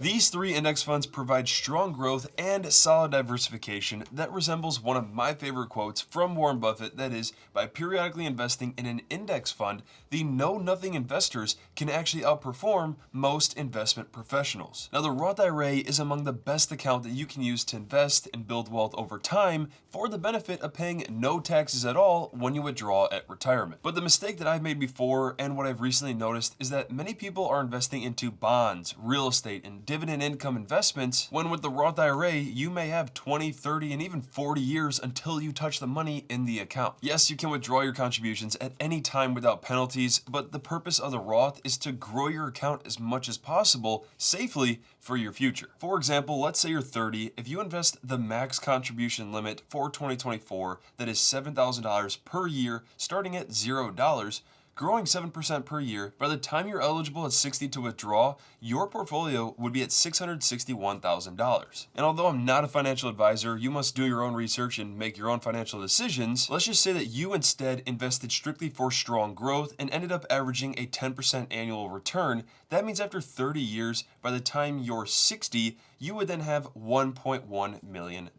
These three index funds provide strong growth and solid diversification that resembles one of my favorite quotes from Warren Buffett, that is, by periodically investing in an index fund, the know-nothing investors can actually outperform most investment professionals. Now, the Roth IRA is among the best account that you can use to invest and build wealth over time for the benefit of paying no taxes at all when you withdraw at retirement. But the mistake that I've made before and what I've recently noticed is that many people are investing into bonds, real estate, and dividend income investments, when with the Roth IRA, you may have 20, 30, and even 40 years until you touch the money in the account. Yes, you can withdraw your contributions at any time without penalties, but the purpose of the Roth is to grow your account as much as possible safely for your future. For example, let's say you're 30. If you invest the max contribution limit for 2024, that is $7,000 per year, starting at $0, growing 7% per year, by the time you're eligible at 60 to withdraw, your portfolio would be at $661,000. And although I'm not a financial advisor, you must do your own research and make your own financial decisions. Let's just say that you instead invested strictly for strong growth and ended up averaging a 10% annual return. That means after 30 years, by the time you're 60, you would then have $1.1 million.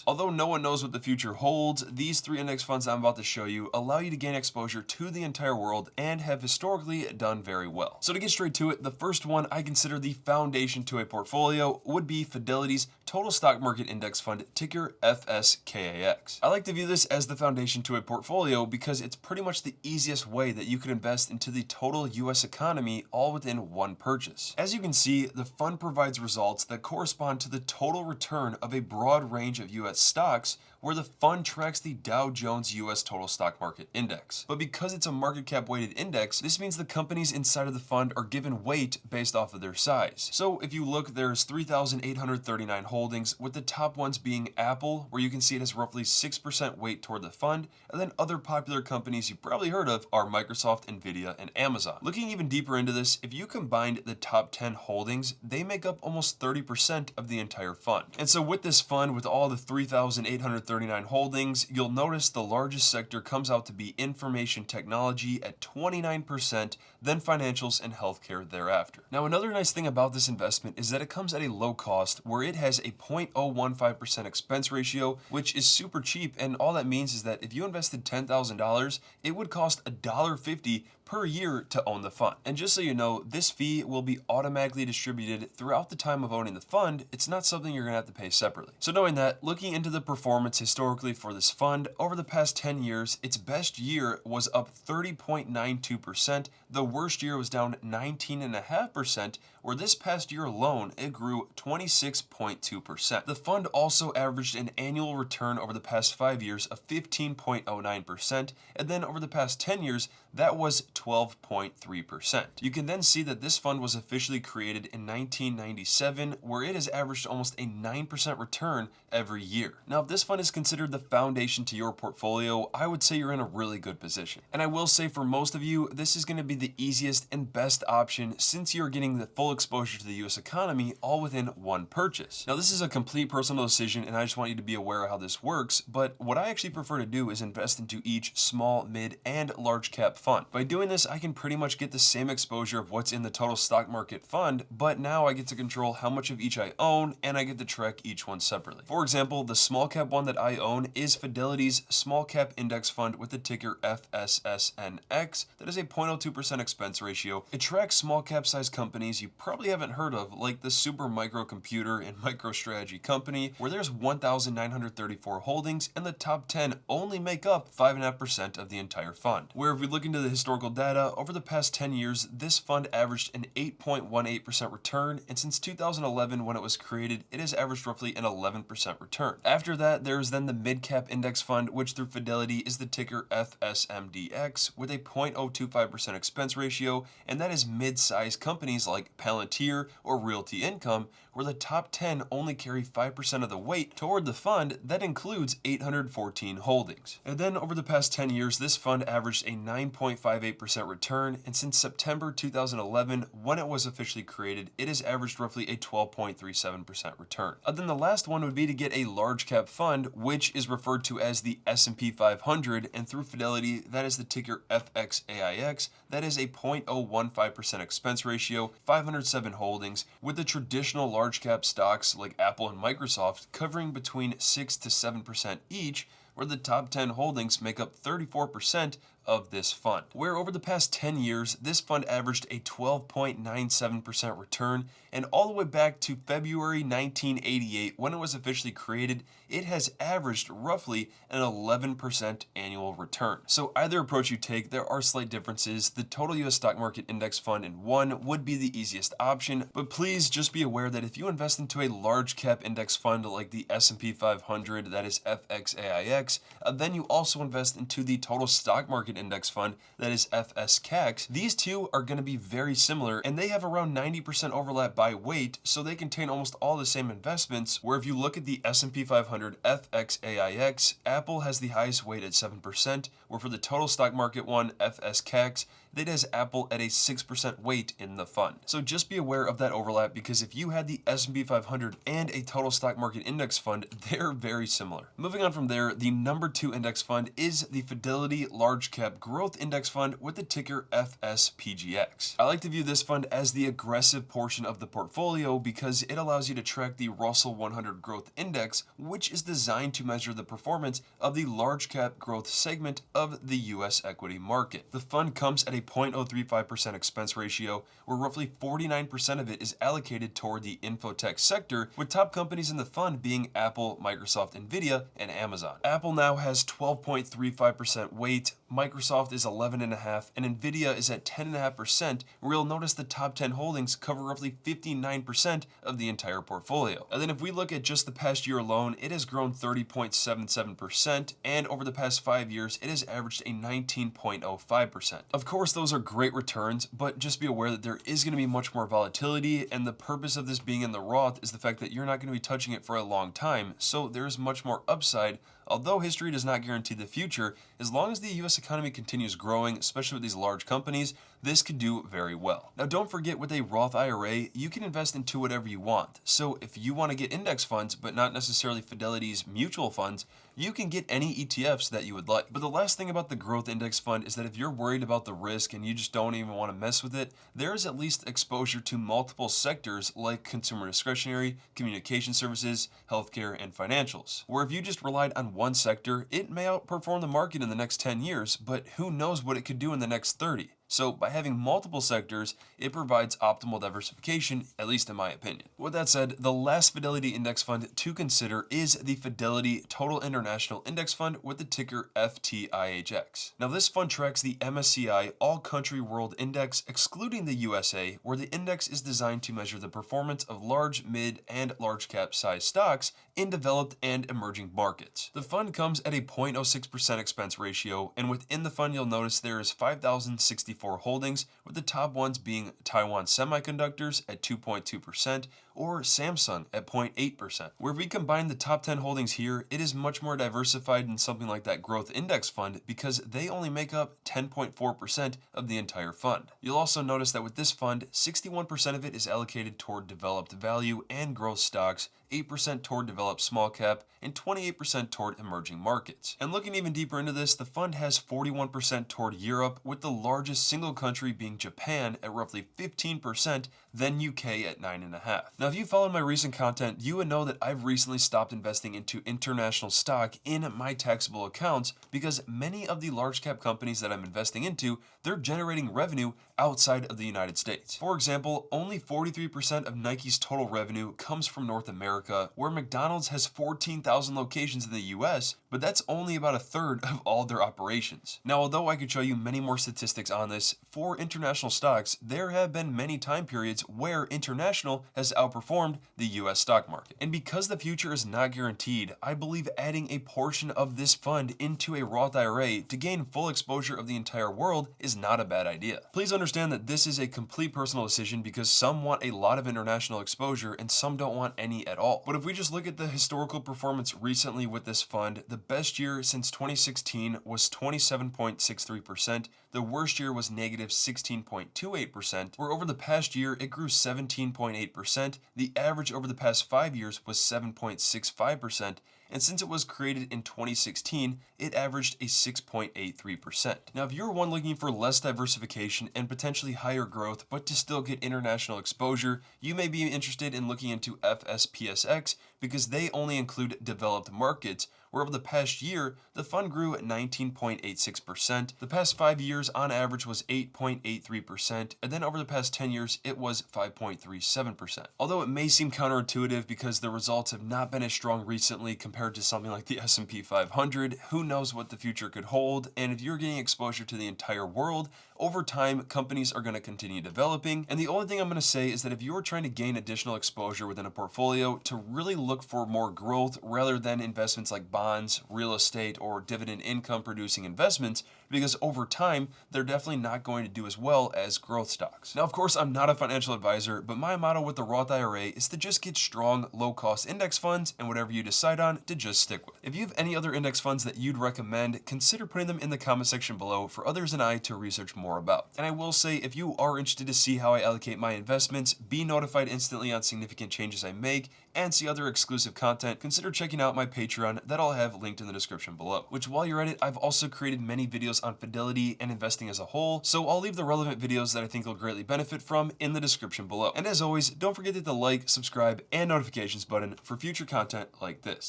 Although no one knows what the future holds, these three index funds I'm about to show you allow you to gain exposure to the entire world and have historically done very well. So to get straight to it, the first one I consider the foundation to a portfolio would be Fidelity's Total Stock Market Index Fund, ticker FSKAX. I like to view this as the foundation to a portfolio because it's pretty much the easiest way that you could invest into the total U.S. economy all within one purchase. As you can see, the fund provides results that correspond to the total return of a broad range of U.S. stocks, where the fund tracks the Dow Jones U.S. Total Stock Market Index. But because it's a market cap weighted index, this means the companies inside of the fund are given weight based off of their size. So if you look, there's 3,839 holdings, with the top ones being Apple, where you can see it has roughly 6% weight toward the fund, and then other popular companies you've probably heard of are Microsoft, Nvidia, and Amazon. Looking even deeper into this, if you combined the top 10 holdings, they make up almost 30% of the entire fund. And so with this fund, with all the 3,839 holdings, you'll notice the largest sector comes out to be information technology at 29%, then financials and healthcare thereafter. Now, another nice thing about this investment is that it comes at a low cost, where it has a 0.015% expense ratio, which is super cheap, and all that means is that if you invested $10,000, it would cost $1.50 per year to own the fund. And just so you know, this fee will be automatically distributed throughout the time of owning the fund. It's not something you're gonna have to pay separately. So knowing that, looking into the performance historically for this fund, over the past 10 years, its best year was up 30.92%. The worst year was down 19.5%, where this past year alone, it grew 26.2%. The fund also averaged an annual return over the past 5 years of 15.09%, and then over the past 10 years, that was 12.3%. You can then see that this fund was officially created in 1997, where it has averaged almost a 9% return every year. Now, if this fund is considered the foundation to your portfolio, I would say you're in a really good position. And I will say for most of you, this is going to be the easiest and best option, since you're getting the full exposure to the US economy all within one purchase. Now, this is a complete personal decision, and I just want you to be aware of how this works, but what I actually prefer to do is invest into each small, mid, and large cap fund. By doing this, I can pretty much get the same exposure of what's in the total stock market fund, but now I get to control how much of each I own, and I get to track each one separately. For example, the small cap one that I own is Fidelity's Small Cap Index Fund with the ticker FSSNX. That is a 0.02% expense ratio. It tracks small cap size companies you probably haven't heard of, like the Super Microcomputer and MicroStrategy company, where there's 1,934 holdings, and the top 10 only make up 5.5% of the entire fund. Where if we look into the historical data, over the past 10 years, this fund averaged an 8.18% return, and since 2011, when it was created, it has averaged roughly an 11% return. After that, there is then the Mid Cap Index Fund, which through Fidelity is the ticker FSMDX, with a 0.025% expense ratio, and that is mid-sized companies like Palantir or Realty Income, where the top 10 only carry 5% of the weight toward the fund. That includes 814 holdings. And then over the past 10 years, this fund averaged a 9.58% return, and since September 2011, when it was officially created, it has averaged roughly a 12.37% return. Then the last one would be to get a large cap fund, which is referred to as the S&P 500, and through Fidelity, that is the ticker FXAIX. That has a 0.015% expense ratio, 507 holdings, with the traditional large cap stocks like Apple and Microsoft covering between 6 to 7% each, where the top 10 holdings make up 34% of this fund. Where over the past 10 years, this fund averaged a 12.97% return, and all the way back to February 1988, when it was officially created, it has averaged roughly an 11% annual return. So either approach you take, there are slight differences. The total US stock market index fund in one would be the easiest option, but please just be aware that if you invest into a large cap index fund like the S&P 500, that is FXAIX, then you also invest into the total stock market index fund, that is FSKAX. These two are going to be very similar, and they have around 90% overlap by weight, so they contain almost all the same investments, where if you look at the S&P 500 FXAIX, Apple has the highest weight at 7%, where for the total stock market one, FSKAX, that has Apple at a 6% weight in the fund. So just be aware of that overlap, because if you had the S&P 500 and a total stock market index fund, they're very similar. Moving on from there, the number 2 index fund is the Fidelity Large Cap Growth Index Fund with the ticker FSPGX. I like to view this fund as the aggressive portion of the portfolio because it allows you to track the Russell 100 Growth Index, which is designed to measure the performance of the large cap growth segment of the US equity market. The fund comes at a 0.035% expense ratio, where roughly 49% of it is allocated toward the infotech sector, with top companies in the fund being Apple, Microsoft, Nvidia, and Amazon. Apple now has 12.35% weight, Microsoft is 11.5%, and Nvidia is at 10.5%, where you'll notice the top 10 holdings cover roughly 59% of the entire portfolio. And then if we look at just the past year alone, it has grown 30.77%, and over the past 5 years, it has averaged a 19.05%. Of course, those are great returns, but just be aware that there is going to be much more volatility, and the purpose of this being in the Roth is the fact that you're not going to be touching it for a long time, so there is much more upside. Although history does not guarantee the future, as long as the US economy continues growing, especially with these large companies, this could do very well. Now don't forget, with a Roth IRA, you can invest into whatever you want. So if you want to get index funds, but not necessarily Fidelity's mutual funds, you can get any ETFs that you would like. But the last thing about the growth index fund is that if you're worried about the risk and you just don't even want to mess with it, there is at least exposure to multiple sectors like consumer discretionary, communication services, healthcare, and financials. Where if you just relied on one sector, it may outperform the market in the next 10 years, but who knows what it could do in the next 30. So by having multiple sectors, it provides optimal diversification, at least in my opinion. With that said, the last Fidelity Index Fund to consider is the Fidelity Total International Index Fund with the ticker FTIHX. Now this fund tracks the MSCI All Country World Index, excluding the USA, where the index is designed to measure the performance of large, mid, and large cap size stocks in developed and emerging markets. The fund comes at a 0.06% expense ratio, and within the fund you'll notice there is 5,064 holdings, with the top ones being Taiwan Semiconductors at 2.2% or Samsung at 0.8%. Where if we combine the top 10 holdings here, it is much more diversified than something like that growth index fund because they only make up 10.4% of the entire fund. You'll also notice that with this fund, 61% of it is allocated toward developed value and growth stocks, 8% toward developed small cap, and 28% toward emerging markets. And looking even deeper into this, the fund has 41% toward Europe, with the largest single country being Japan at roughly 15%, then UK at 9.5%. Now, if you followed my recent content, you would know that I've recently stopped investing into international stock in my taxable accounts because many of the large cap companies that I'm investing into, they're generating revenue outside of the United States. For example, only 43% of Nike's total revenue comes from North America, where McDonald's has 14,000 locations in the US, but that's only about a third of all their operations. Now, although I could show you many more statistics on this, for international stocks, there have been many time periods where international has outperformed the US stock market. And because the future is not guaranteed, I believe adding a portion of this fund into a Roth IRA to gain full exposure of the entire world is not a bad idea. Please understand understand that this is a complete personal decision because some want a lot of international exposure and some don't want any at all. But if we just look at the historical performance recently with this fund, the best year since 2016 was 27.63%. The worst year was negative 16.28%, where over the past year it grew 17.8%. The average over the past 5 years was 7.65%. And since it was created in 2016, it averaged a 6.83%. Now, if you're one looking for less diversification and potentially higher growth, but to still get international exposure, you may be interested in looking into FSPGX because they only include developed markets, where over the past year, the fund grew at 19.86%. The past 5 years on average was 8.83%, and then over the past 10 years, it was 5.37%. Although it may seem counterintuitive because the results have not been as strong recently compared to something like the S&P 500, who knows what the future could hold, and if you're getting exposure to the entire world, over time, companies are going to continue developing, and the only thing I'm going to say is that if you're trying to gain additional exposure within a portfolio, to really look for more growth rather than investments like bonds, real estate, or dividend income producing investments, because over time, they're definitely not going to do as well as growth stocks. Now, of course, I'm not a financial advisor, but my motto with the Roth IRA is to just get strong, low-cost index funds, and whatever you decide on, to just stick with. If you have any other index funds that you'd recommend, consider putting them in the comment section below for others and I to research more about. And I will say, if you are interested to see how I allocate my investments, be notified instantly on significant changes I make, and see other exclusive content, consider checking out my Patreon that I'll have linked in the description below. Which, while you're at it, I've also created many videos on Fidelity and investing as a whole, so I'll leave the relevant videos that I think you'll greatly benefit from in the description below. And as always, don't forget to hit the like, subscribe, and notifications button for future content like this.